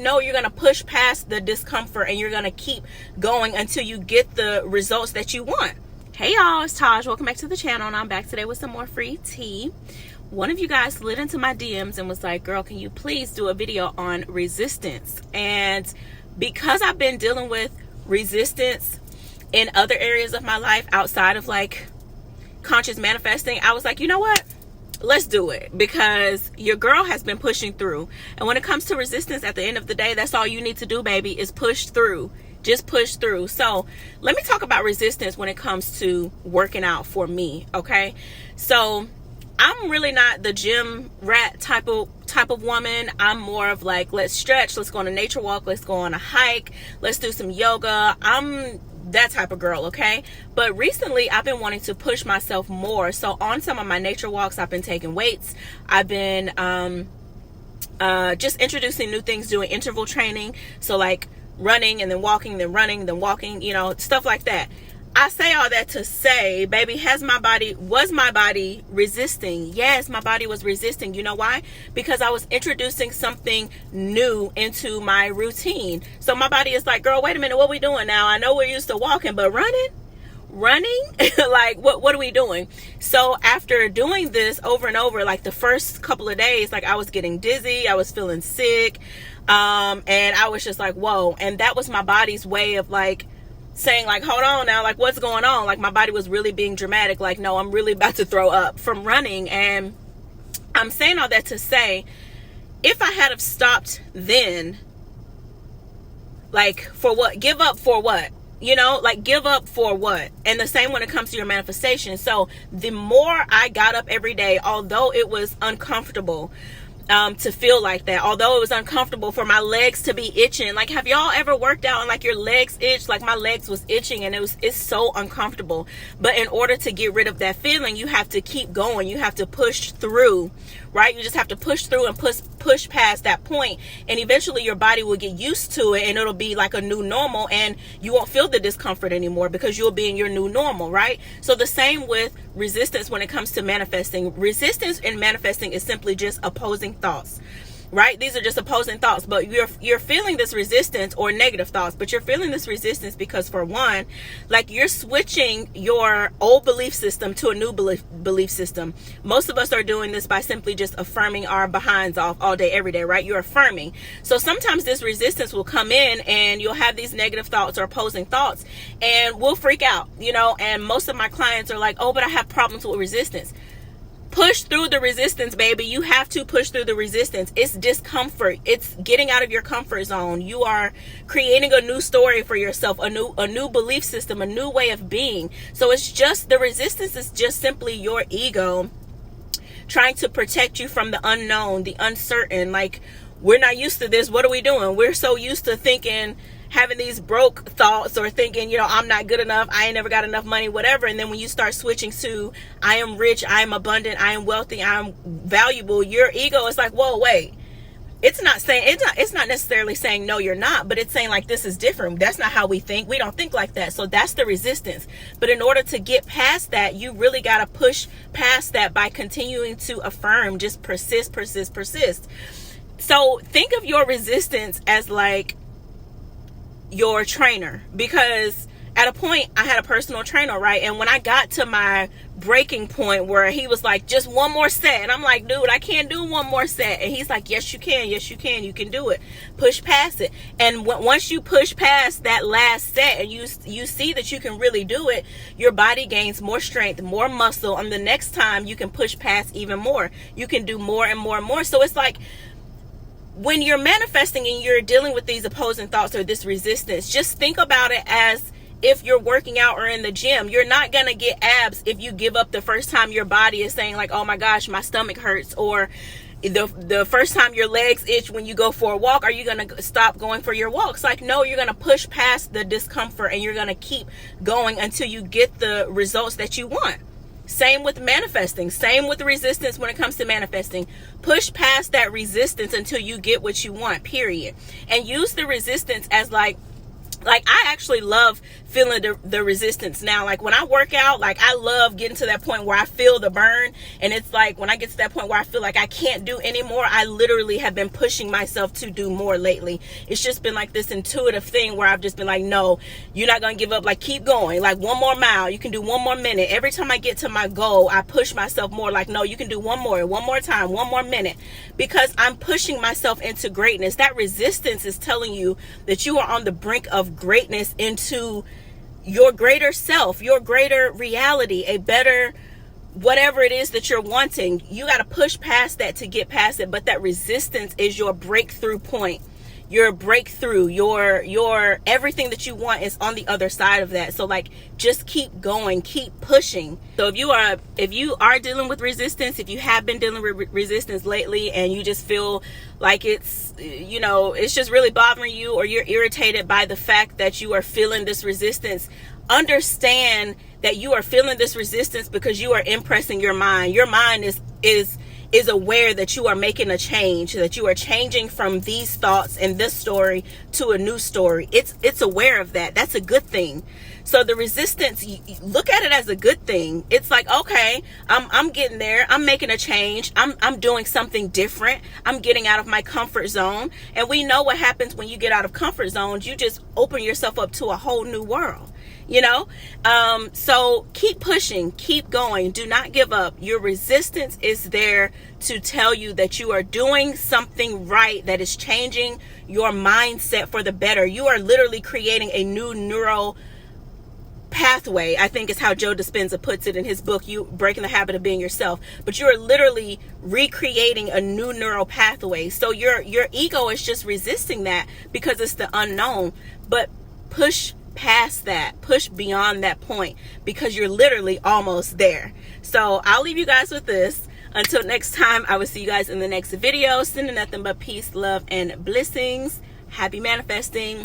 No, you're going to push past the discomfort and you're going to keep going until you get the results that you want. Hey y'all, it's Taj. Welcome back to the channel, and I'm back today with some more free tea. One of you guys slid into my DMs and was like, girl, can you please do a video on resistance? And because I've been dealing with resistance in other areas of my life outside of like conscious manifesting, I was like, you know what? Let's do it, because your girl has been pushing through. And when it comes to resistance, at the end of the day, that's all you need to do, baby, is push through. Just push through. So let me talk about resistance when it comes to working out for me. Okay. So I'm really not the gym rat type of woman. I'm more of like, let's stretch, let's go on a nature walk, let's go on a hike, let's do some yoga. I'm that type of girl, okay? But recently I've been wanting to push myself more. So on some of my nature walks, I've been taking weights. I've been just introducing new things, doing interval training. So like running and then walking, then running, then walking, you know, stuff like that. I say all that to say, baby, was my body resisting? Yes, my body was resisting. You know why? Because I was introducing something new into my routine. So my body is like, girl, wait a minute, what are we doing now? I know we're used to walking, but running? Like, what are we doing? So after doing this over and over, like the first couple of days, like I was getting dizzy, I was feeling sick, and I was just like, whoa. And that was my body's way of like saying like, hold on now, like what's going on? Like my body was really being dramatic, like, no, I'm really about to throw up from running. And I'm saying all that to say, if I had have stopped then, like for what? Give up for what? You know, like give up for what? And the same when it comes to your manifestation. So the more I got up every day, although it was uncomfortable to feel like that, although it was uncomfortable for my legs to be itching. Like, have y'all ever worked out and like your legs itch? Like my legs was itching and it's so uncomfortable. But in order to get rid of that feeling, you have to keep going. You have to push through, right? You just have to push through and push past that point, and eventually your body will get used to it and it'll be like a new normal, and you won't feel the discomfort anymore because you'll be in your new normal, right? So the same with resistance when it comes to manifesting. Resistance in manifesting is simply just opposing thoughts, right? These are just opposing thoughts, but you're feeling this resistance, or negative thoughts, but you're feeling this resistance because, for one, like you're switching your old belief system to a new belief system. Most of us are doing this by simply just affirming our behinds off all day, every day, right? You're affirming. So sometimes this resistance will come in and you'll have these negative thoughts or opposing thoughts, and we'll freak out, you know, and most of my clients are like, oh, but I have problems with resistance. Push through the resistance, baby. You have to push through the resistance. It's discomfort. It's getting out of your comfort zone. You are creating a new story for yourself, a new belief system, a new way of being. So it's just, the resistance is just simply your ego trying to protect you from the unknown, the uncertain. Like, we're not used to this. What are we doing? We're so used to thinking, having these broke thoughts, or thinking, you know, I'm not good enough, I ain't never got enough money, whatever. And then when you start switching to, I am rich, I am abundant, I am wealthy, I am valuable, your ego is like, whoa, wait. It's not necessarily saying no, you're not, but it's saying like, this is different. That's not how we think. We don't think like that. So that's the resistance. But in order to get past that, you really got to push past that by continuing to affirm, just persist. So think of your resistance as like your trainer, because at a point I had a personal trainer, right? And when I got to my breaking point where he was like, just one more set, and I'm like, dude, I can't do one more set. And he's like, yes you can, you can do it, push past it. And once you push past that last set and you see that you can really do it, your body gains more strength, more muscle, and the next time you can push past even more. You can do more and more and more. So it's like, when you're manifesting and you're dealing with these opposing thoughts or this resistance, just think about it as if you're working out or in the gym. You're not going to get abs if you give up the first time your body is saying like, oh my gosh, my stomach hurts, or the first time your legs itch when you go for a walk. Are you going to stop going for your walks? Like, no, you're going to push past the discomfort and you're going to keep going until you get the results that you want. Same with manifesting. Same with resistance when it comes to manifesting. Push past that resistance until you get what you want, period. And use the resistance as like, Like, I actually love feeling the resistance now. Like, when I work out, like, I love getting to that point where I feel the burn. And it's like, when I get to that point where I feel like I can't do anymore, I literally have been pushing myself to do more lately. It's just been like this intuitive thing where I've just been like, no, you're not going to give up. Like, keep going. Like, one more mile. You can do one more minute. Every time I get to my goal, I push myself more. Like, no, you can do one more time, one more minute. Because I'm pushing myself into greatness. That resistance is telling you that you are on the brink of greatness, into your greater self, your greater reality, a better whatever it is that you're wanting. You got to push past that to get past it. But that resistance is your breakthrough point. Your breakthrough, your everything that you want is on the other side of that. So, like, just keep going, keep pushing. So if you are dealing with resistance, if you have been dealing with resistance lately, and you just feel like it's, you know, it's just really bothering you, or you're irritated by the fact that you are feeling this resistance, understand that you are feeling this resistance because you are impressing your mind. Your mind is aware that you are making a change, that you are changing from these thoughts and this story to a new story. It's aware of that. That's a good thing. So the resistance, look at it as a good thing. It's like, okay, I'm getting there. I'm making a change. I'm doing something different. I'm getting out of my comfort zone. And we know what happens when you get out of comfort zones. You just open yourself up to a whole new world. You know, so keep pushing, keep going. Do not give up. Your resistance is there to tell you that you are doing something right, that is changing your mindset for the better. You are literally creating a new neural pathway, I think is how Joe Dispenza puts it in his book, You Breaking the Habit of Being Yourself. But you are literally recreating a new neural pathway. So your ego is just resisting that because it's the unknown. But push past that, push beyond that point, because you're literally almost there. So I'll leave you guys with this. Until next time, I will see you guys in the next video. Sending nothing but peace, love, and blessings. Happy manifesting.